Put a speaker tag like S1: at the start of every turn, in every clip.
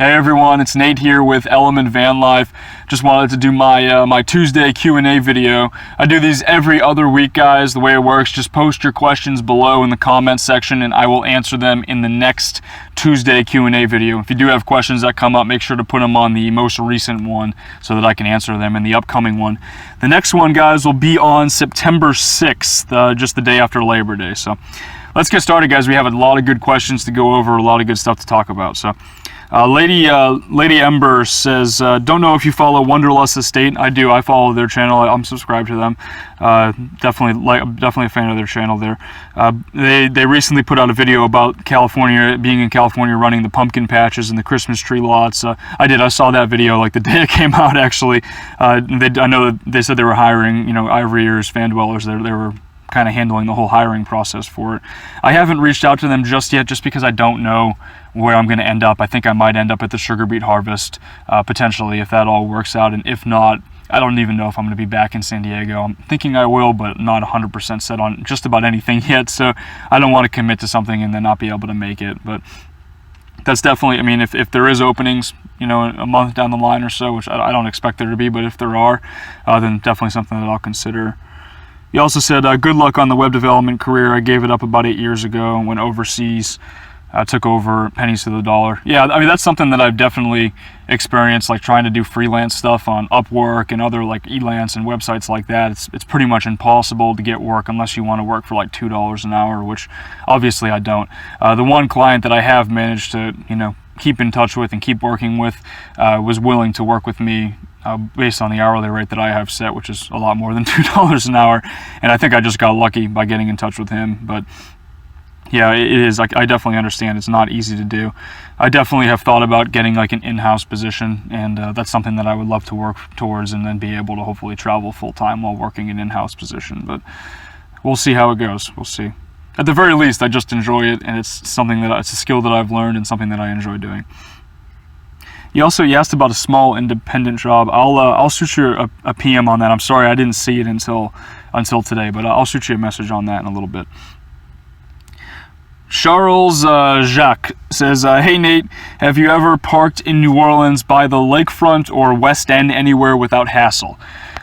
S1: Hey everyone, it's Nate here with Element Van Life. Just wanted to do my Tuesday Q&A video. I do these every other week, guys. The way it works, just post your questions below in the comments section and I will answer them in the next Tuesday Q&A video. If you do have questions that come up, make sure to put them on the most recent one so that I can answer them in the upcoming one. The next one, guys, will be on September 6th, just the day after Labor Day. So let's get started, guys. We have a lot of good questions to go over, a lot of good stuff to talk about. So Lady Ember says, don't know if you follow Wonderlust Estate. I do. I follow their channel. I'm subscribed to them. Definitely a fan of their channel there. They recently put out a video about California, being in California, running the pumpkin patches and the Christmas tree lots. I saw that video like the day it came out, actually. I know that they said they were hiring, Ivory Ears fan dwellers. They were kind of handling the whole hiring process for it. I haven't reached out to them just yet, just because I don't know where I'm going to end up. I think I might end up at the sugar beet harvest, potentially, if that all works out. And if not, I don't even know if I'm going to be back in San Diego. I'm thinking I will, but not 100% set on just about anything yet. So I don't want to commit to something and then not be able to make it. But that's definitely, if there is openings, a month down the line or so, which I don't expect there to be, but if there are, then definitely something that I'll consider. He also said, good luck on the web development career. I gave it up about 8 years ago and went overseas. Took over pennies to the dollar. Yeah, that's something that I've definitely experienced, like trying to do freelance stuff on Upwork and other like Elance and websites like that. It's pretty much impossible to get work unless you want to work for like $2 an hour, which obviously I don't. The one client that I have managed to, keep in touch with and keep working with was willing to work with me based on the hourly rate that I have set, which is a lot more than $2 an hour. And I think I just got lucky by getting in touch with him. But yeah, it is. I definitely understand it's not easy to do. I definitely have thought about getting like an in-house position, and that's something that I would love to work towards and then be able to hopefully travel full-time while working an in-house position. But we'll see how it goes. We'll see. At the very least, I just enjoy it, and it's something it's a skill that I've learned and something that I enjoy doing. You asked about a small independent job. I'll shoot you a PM on that. I'm sorry I didn't see it until today, but I'll shoot you a message on that in a little bit. Charles Jacques says, hey Nate, have you ever parked in New Orleans by the Lakefront or West End anywhere without hassle?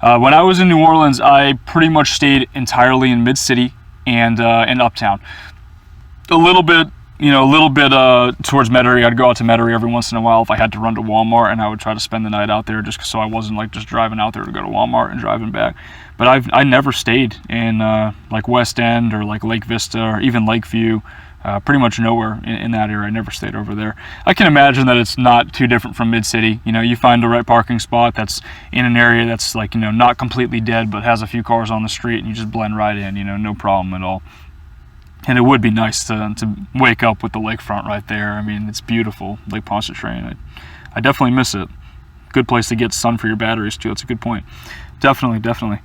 S1: When I was in New Orleans, I pretty much stayed entirely in Mid-City and in Uptown. A little bit towards Metairie. I'd go out to Metairie every once in a while if I had to run to Walmart, and I would try to spend the night out there just so I wasn't like just driving out there to go to Walmart and driving back. But I never stayed in like West End or like Lake Vista or even Lakeview. Pretty much nowhere in that area. I never stayed over there. I can imagine that it's not too different from Mid-City. You find the right parking spot that's in an area that's like, not completely dead, but has a few cars on the street, and you just blend right in, no problem at all. And it would be nice to wake up with the lakefront right there. It's beautiful, Lake Pontchartrain. I definitely miss it. Good place to get sun for your batteries, too. That's a good point. Definitely.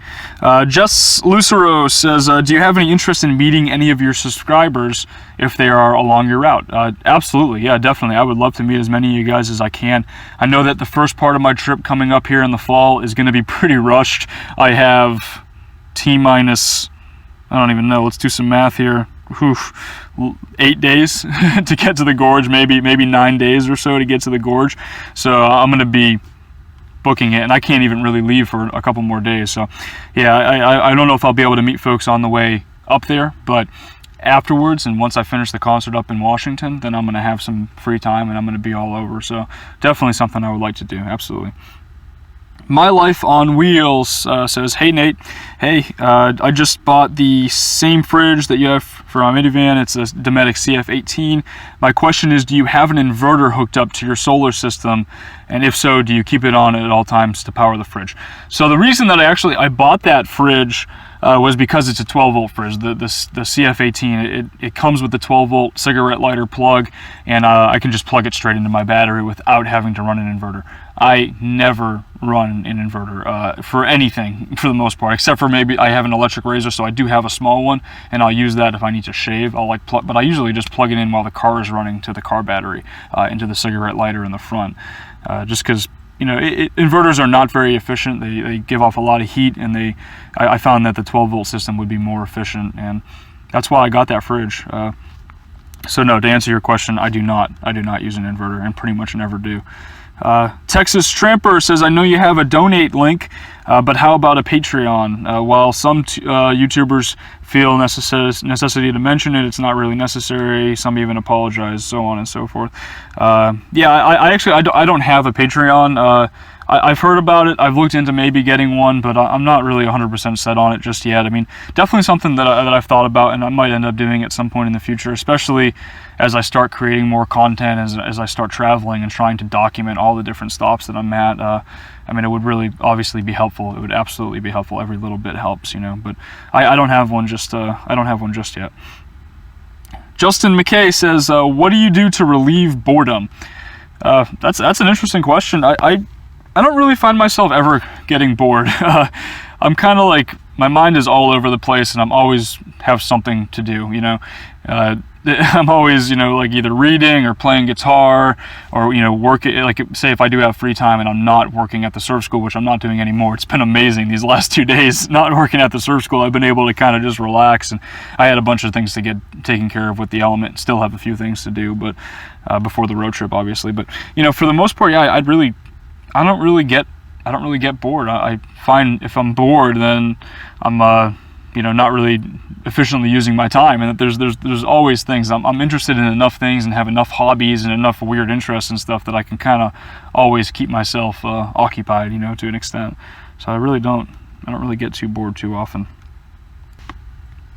S1: Jess Lucero says, do you have any interest in meeting any of your subscribers if they are along your route? Absolutely, yeah, definitely. I would love to meet as many of you guys as I can. I know that the first part of my trip coming up here in the fall is going to be pretty rushed. I have T-minus, I don't even know, let's do some math here. 8 days to get to the gorge, maybe 9 days or so to get to the gorge. So I'm going to be booking it, and I can't even really leave for a couple more days. So yeah, I don't know if I'll be able to meet folks on the way up there, but afterwards, and once I finish the concert up in Washington, then I'm going to have some free time and I'm going to be all over. So definitely something I would like to do. Absolutely. My Life on Wheels says, hey Nate, hey, I just bought the same fridge that you have for our minivan. It's a Dometic CF18. My question is, do you have an inverter hooked up to your solar system? And if so, do you keep it on at all times to power the fridge? So the reason that I bought that fridge was because it's a 12-volt fridge. The CF18, it comes with the 12-volt cigarette lighter plug, and I can just plug it straight into my battery without having to run an inverter. I never run an inverter for anything, for the most part, except for maybe I have an electric razor, so I do have a small one, and I'll use that if I need to shave. But I usually just plug it in while the car is running to the car battery, into the cigarette lighter in the front, just because inverters are not very efficient. They give off a lot of heat, and I found that the 12-volt system would be more efficient, and that's why I got that fridge. So no, to answer your question, I do not use an inverter, and pretty much never do. Texas Tramper says, I know you have a donate link, but how about a Patreon? While some YouTubers feel necessity to mention it, it's not really necessary. Some even apologize, so on and so forth. Yeah, I don't have a Patreon. I've heard about it. I've looked into maybe getting one, but I'm not really 100% set on it just yet. I mean, definitely something that I've thought about, and I might end up doing at some point in the future, especially as I start creating more content, as I start traveling and trying to document all the different stops that I'm at. I mean, it would really obviously be helpful. It would absolutely be helpful. Every little bit helps, you know. But I don't have one just yet. Justin McKay says, "What do you do to relieve boredom?" That's an interesting question. I don't really find myself ever getting bored. I'm kind of like, my mind is all over the place, and I'm always have something to do, you know. I'm always, you know, like either reading or playing guitar, or, you know, working. Like, say if I do have free time and I'm not working at the surf school, which I'm not doing anymore. It's been amazing these last 2 days not working at the surf school. I've been able to kind of just relax, and I had a bunch of things to get taken care of with the element. Still have a few things to do, but before the road trip, obviously. But, you know, for the most part, yeah, I don't really get bored. I find if I'm bored, then I'm you know, not really efficiently using my time, and that there's always things. I'm interested in enough things and have enough hobbies and enough weird interests and stuff that I can kind of always keep myself occupied, you know, to an extent. So I don't really get too bored too often.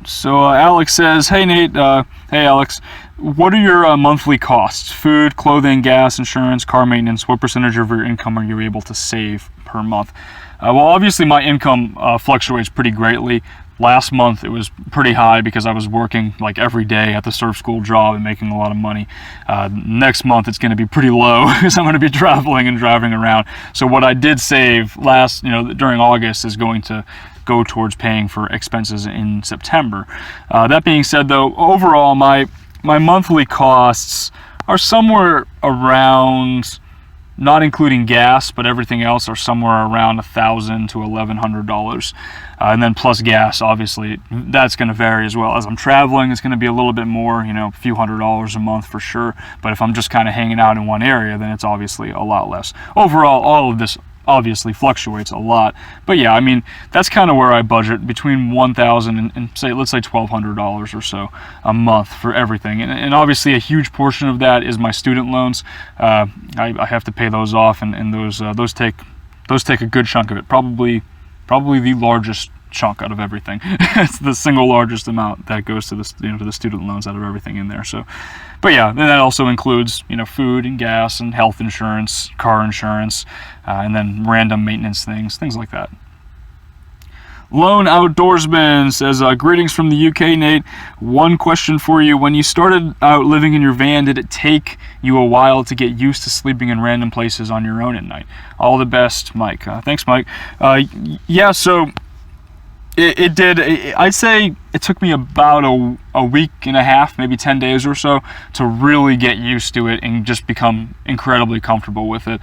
S1: So Alex says, "Hey Nate, hey Alex, what are your monthly costs? Food, clothing, gas, insurance, car maintenance. What percentage of your income are you able to save per month?" Well, obviously my income fluctuates pretty greatly. Last month it was pretty high because I was working like every day at the surf school job and making a lot of money. Next month it's going to be pretty low because I'm going to be traveling and driving around. So what I did save during August is going to go towards paying for expenses in September. That being said, though, overall my monthly costs are somewhere around, not including gas, but everything else, are somewhere around $1,000 to $1,100, and then plus gas. Obviously, that's going to vary as well. As I'm traveling, it's going to be a little bit more, you know, a few $100s a month for sure. But if I'm just kind of hanging out in one area, then it's obviously a lot less. Overall, all of this obviously fluctuates a lot, but yeah, I mean, that's kind of where I budget, between $1,000 and say, let's say $1,200 or so a month for everything. And obviously a huge portion of that is my student loans. I have to pay those off, and those take a good chunk of it, probably the largest chunk out of everything. It's the single largest amount that goes to the student loans out of everything in there. So, but yeah, then that also includes, you know, food and gas and health insurance, car insurance, and then random maintenance things like that. Lone Outdoorsman says, "Greetings from the UK, Nate. One question for you. When you started out living in your van, did it take you a while to get used to sleeping in random places on your own at night? All the best, Mike." Thanks, Mike. Yeah, so it did. I'd say it took me about a week and a half, maybe 10 days or so, to really get used to it and just become incredibly comfortable with it.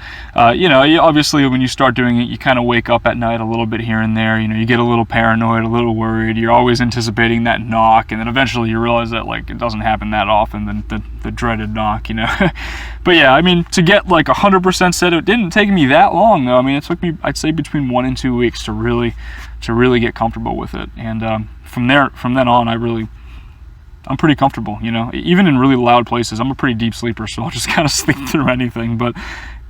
S1: You know, obviously when you start doing it, you kind of wake up at night a little bit here and there. You know, you get a little paranoid, a little worried. You're always anticipating that knock, and then eventually you realize that, like, it doesn't happen that often, the dreaded knock, you know. But yeah, I mean, to get like 100% set, it didn't take me that long though. I mean, it took me, I'd say, between 1 and 2 weeks to really get comfortable with it. And from then on, I'm pretty comfortable, you know. Even in really loud places, I'm a pretty deep sleeper, so I'll just kind of sleep through anything. But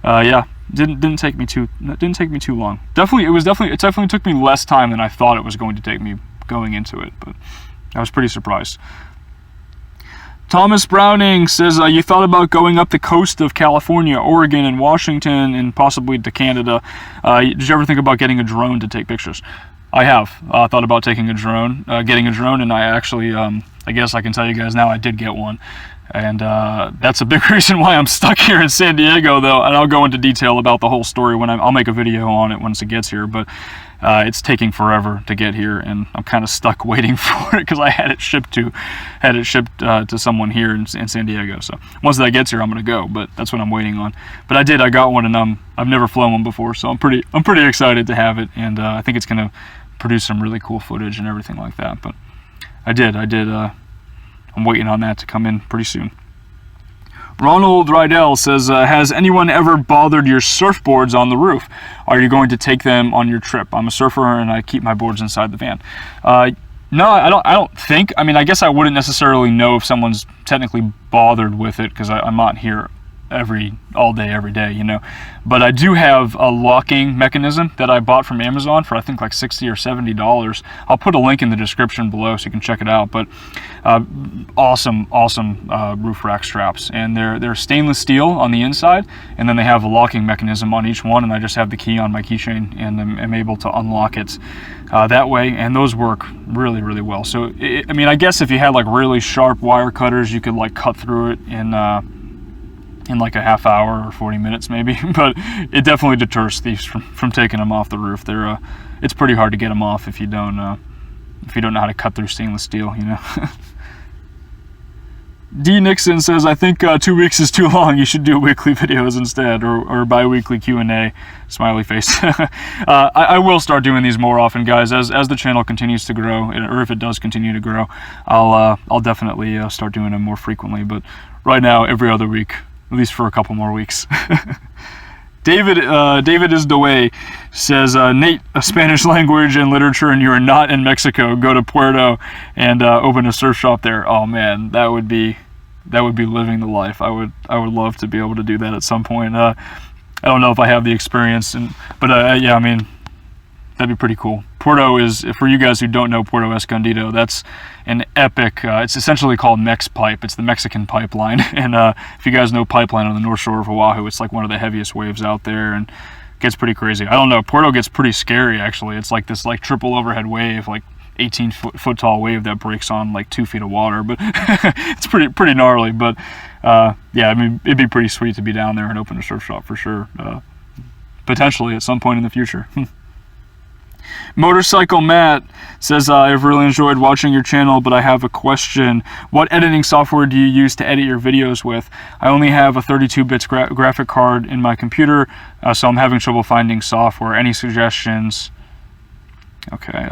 S1: yeah, didn't take me too long. It definitely took me less time than I thought it was going to take me going into it, but I was pretty surprised. Thomas Browning says, "You thought about going up the coast of California, Oregon, and Washington, and possibly to Canada. Did you ever think about getting a drone to take pictures?" I have thought about getting a drone, and I actually, I guess I can tell you guys now, I did get one. And that's a big reason why I'm stuck here in San Diego, though, and I'll go into detail about the whole story when I'll make a video on it once it gets here. But it's taking forever to get here, and I'm kind of stuck waiting for it because I had it shipped to someone here in San Diego. So once that gets here, I'm gonna go. But that's what I'm waiting on. But I got one, and I've never flown one before, so I'm pretty excited to have it, and I think it's gonna produce some really cool footage and everything like that. But I did I'm waiting on that to come in pretty soon. Ronald Rydell says, has anyone ever bothered your surfboards on the roof? Are you going to take them on your trip? I'm a surfer and I keep my boards inside the van. No, I don't think. I mean, I guess I wouldn't necessarily know if someone's technically bothered with it because I'm not here all day, every day, you know. But I do have a locking mechanism that I bought from Amazon for I think like $60 or $70. I'll put a link in the description below so you can check it out. But awesome roof rack straps, and they're stainless steel on the inside, and then they have a locking mechanism on each one, and I just have the key on my keychain and I'm able to unlock it that way, and those work really, really well. So I mean, I guess if you had like really sharp wire cutters, you could like cut through it in like a half hour or 40 minutes maybe, but it definitely deters thieves from taking them off the roof. It's pretty hard to get them off if you don't know how to cut through stainless steel, you know. D. Nixon says, I think 2 weeks is too long. You should do weekly videos instead, or Biweekly QA, smiley face. I will start doing these more often, guys, as the channel continues to grow, or if it does continue to grow. I'll definitely start doing them more frequently, but right now, every other week, at least for a couple more weeks. David is the way says, Nate, a Spanish language and literature, and you are not in Mexico. Go to Puerto and open a surf shop there. Oh man, that would be living the life. I would love to be able to do that at some point. I don't know if I have the experience, but yeah, I mean, that'd be pretty cool. Puerto is, for you guys who don't know Puerto Escondido, that's an epic, it's essentially called Mex Pipe. It's the Mexican pipeline. And if you guys know pipeline on the North Shore of Oahu, it's like one of the heaviest waves out there and gets pretty crazy. I don't know, Puerto gets pretty scary actually. It's like this like triple overhead wave, like 18-foot tall wave that breaks on like 2 feet of water, but it's pretty gnarly. But yeah, I mean, it'd be pretty sweet to be down there and open a surf shop for sure. Potentially at some point in the future. Motorcycle Matt says, I've really enjoyed watching your channel, but I have a question. What editing software do you use to edit your videos with? I only have a 32-bit graphic card in my computer, so I'm having trouble finding software. Any suggestions? Okay.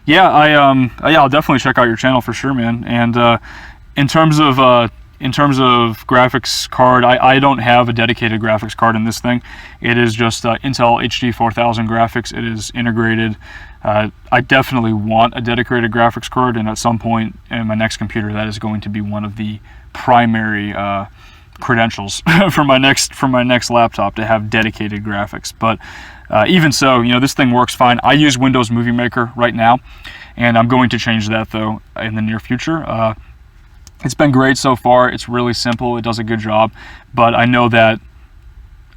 S1: Yeah, I'll definitely check out your channel for sure, man. And in terms of graphics card, I don't have a dedicated graphics card in this thing. It is just Intel HD 4000 graphics. It is integrated. I definitely want a dedicated graphics card, and at some point in my next computer, that is going to be one of the primary credentials for my next laptop, to have dedicated graphics. But even so, you know, this thing works fine. I use Windows Movie Maker right now, and I'm going to change that though in the near future. It's been great so far. It's really simple. It does a good job, but I know that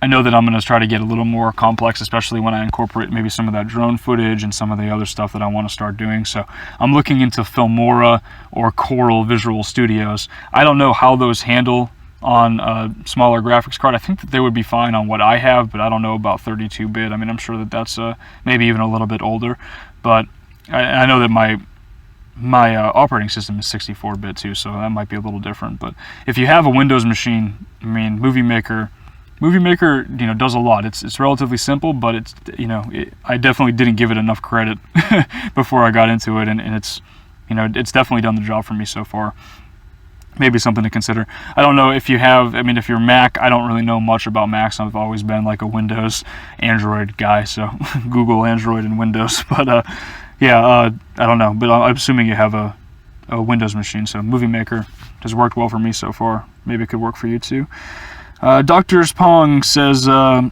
S1: I'm going to try to get a little more complex, especially when I incorporate maybe some of that drone footage and some of the other stuff that I want to start doing. So I'm looking into Filmora or Coral Visual Studios. I don't know how those handle on a smaller graphics card. I think that they would be fine on what I have, but I don't know about 32-bit. I mean, I'm sure that that's maybe even a little bit older, but I know that my operating system is 64-bit too, so that might be a little different. But if you have a Windows machine, I mean, Movie Maker, you know, does a lot. It's relatively simple, but it's, you know, I definitely didn't give it enough credit before I got into it, and it's, you know, it's definitely done the job for me so far. Maybe something to consider. I don't know if you have, I mean, if you're Mac, I don't really know much about Macs. I've always been like a Windows, Android guy, so Google, Android, and Windows. But yeah, I don't know, but I'm assuming you have a Windows machine, so Movie Maker has worked well for me so far. Maybe it could work for you too. Doctor's Pong says, can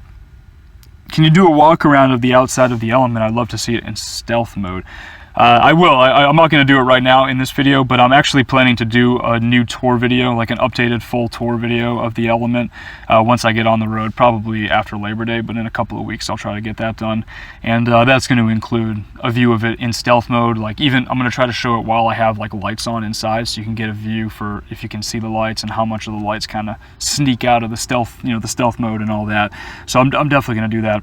S1: you do a walk around of the outside of the element? I'd love to see it in stealth mode. I will. I'm not going to do it right now in this video, but I'm actually planning to do a new tour video, like an updated full tour video of the element once I get on the road, probably after Labor Day, but in a couple of weeks I'll try to get that done. And that's going to include a view of it in stealth mode. Like, even I'm going to try to show it while I have like lights on inside, so you can get a view for if you can see the lights and how much of the lights kind of sneak out of the stealth, you know, the stealth mode and all that. So I'm definitely going to do that.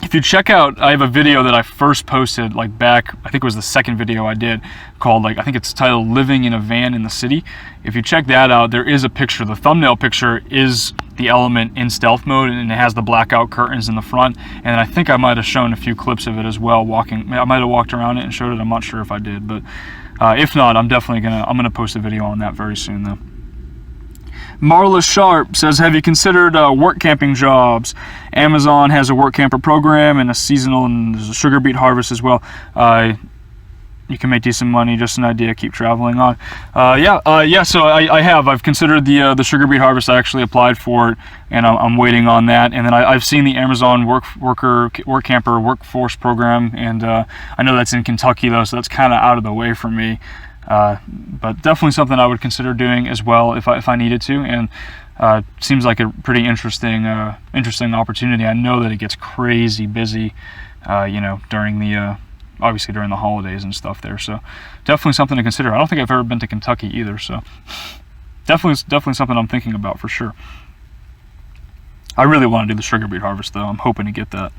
S1: If you check out, I have a video that I first posted like back, I think it was the second video I did, called, like, I think it's titled Living in a Van in the City. If you check that out, there is a picture. The thumbnail picture is the element in stealth mode, and it has the blackout curtains in the front. And I think I might have shown a few clips of it as well, walking. I might have walked around it and showed it. I'm not sure if I did, but If not, I'm definitely gonna post a video on that very soon though. Marla Sharp says, have you considered work camping jobs? Amazon has a work camper program and a seasonal, and there's a sugar beet harvest as well. You can make decent money, just an idea, keep traveling on. So I've considered the sugar beet harvest. I actually applied for it, and I'm waiting on that. And then I've seen the Amazon work camper workforce program, and I know that's in Kentucky though, so that's kind of out of the way for me. But definitely something I would consider doing as well if I needed to, and seems like a pretty interesting opportunity. I know that it gets crazy busy, during the obviously during the holidays and stuff there. So definitely something to consider. I don't think I've ever been to Kentucky either, so definitely something I'm thinking about for sure. I really want to do the sugar beet harvest though. I'm hoping to get that.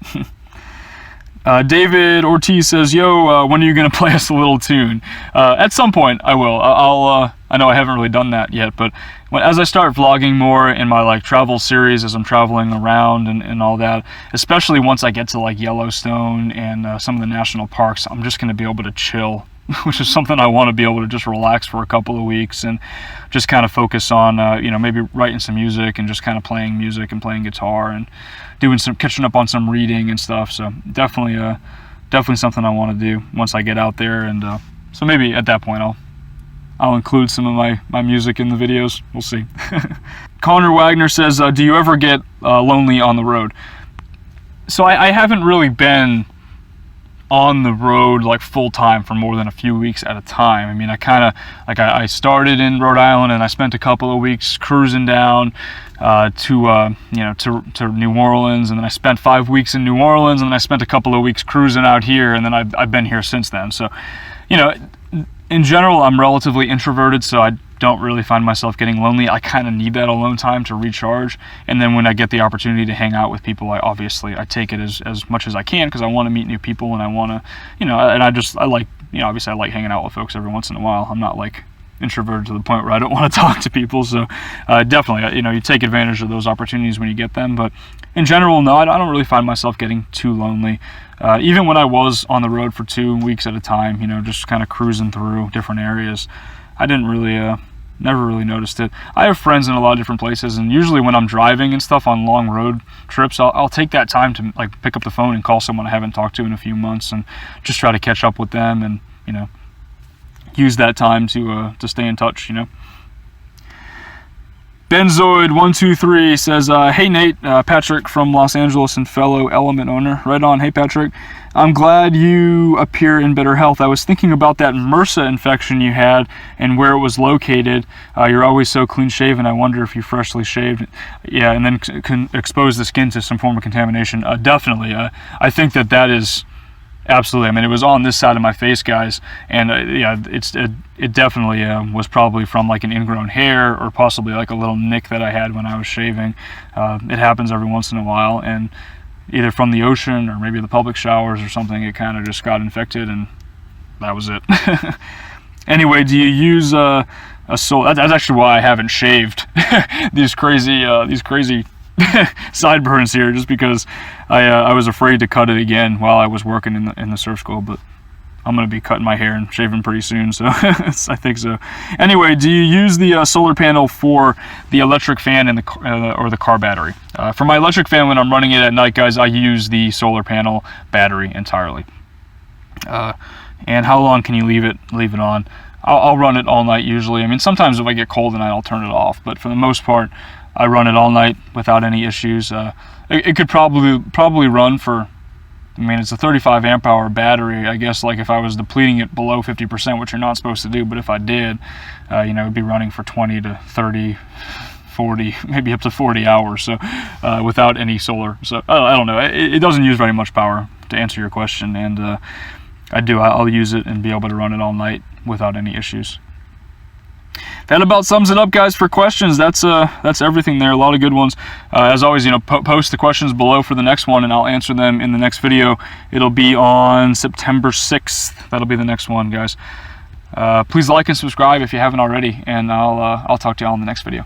S1: David Ortiz says, yo, when are you going to play us a little tune? At some point, I will. I know I haven't really done that yet, but as I start vlogging more in my like travel series, as I'm traveling around and all that, especially once I get to like Yellowstone and some of the national parks, I'm just going to be able to chill, which is something I want to be able to just relax for a couple of weeks and just kind of focus on, maybe writing some music and just kind of playing music and playing guitar and catching up on some reading and stuff. So definitely something I want to do once I get out there. And so maybe at that point I'll include some of my music in the videos. We'll see. Connor Wagner says, do you ever get lonely on the road? So I haven't really been on the road like full time for more than a few weeks at a time. I mean, I started in Rhode Island and I spent a couple of weeks cruising down to New Orleans, and then I spent 5 weeks in New Orleans, and then I spent a couple of weeks cruising out here, and then I've been here since then. So, in general, I'm relatively introverted, so I don't really find myself getting lonely. I kind of need that alone time to recharge, and then when I get the opportunity to hang out with people, I take it as much as I can, because I want to meet new people, and I want to, obviously I like hanging out with folks every once in a while. I'm not like introverted to the point where I don't want to talk to people, so definitely, you take advantage of those opportunities when you get them. But in general, no, I don't really find myself getting too lonely. Even when I was on the road for 2 weeks at a time, just kind of cruising through different areas, I didn't really, never really noticed it. I have friends in a lot of different places, and usually when I'm driving and stuff on long road trips, I'll take that time to like pick up the phone and call someone I haven't talked to in a few months and just try to catch up with them and, use that time to stay in touch, Benzoid123 says, hey Nate, Patrick from Los Angeles and fellow Element owner. Right on. Hey Patrick, I'm glad you appear in better health. I was thinking about that MRSA infection you had and where it was located. You're always so clean shaven. I wonder if you freshly shaved. Yeah, and then can expose the skin to some form of contamination. Definitely. I think that is absolutely. I mean, it was on this side of my face, guys, and it definitely was probably from like an ingrown hair or possibly like a little nick that I had when I was shaving. It happens every once in a while, and either from the ocean or maybe the public showers or something, it kind of just got infected, and that was it. Anyway, do you use a solar? That's actually why I haven't shaved these crazy sideburns here, just because I was afraid to cut it again while I was working in the surf school. But I'm going to be cutting my hair and shaving pretty soon, so I think so. Anyway, do you use the solar panel for the electric fan and or the car battery? For my electric fan, when I'm running it at night, guys, I use the solar panel battery entirely. And how long can you leave it on? I'll run it all night usually. I mean, sometimes if I get cold at night, I'll turn it off, but for the most part, I run it all night without any issues. It could probably run for, I mean, it's a 35 amp hour battery. I guess like if I was depleting it below 50%, which you're not supposed to do, but if I did, it would be running for 20 to 30, 40, maybe up to 40 hours. So without any solar. So I don't know. It doesn't use very much power, to answer your question, and I'll use it and be able to run it all night without any issues. That about sums it up, guys, for questions. That's everything there. A lot of good ones. As always, post the questions below for the next one, and I'll answer them in the next video. It'll be on September 6th. That'll be the next one, guys. Please like and subscribe if you haven't already, and I'll talk to y'all in the next video.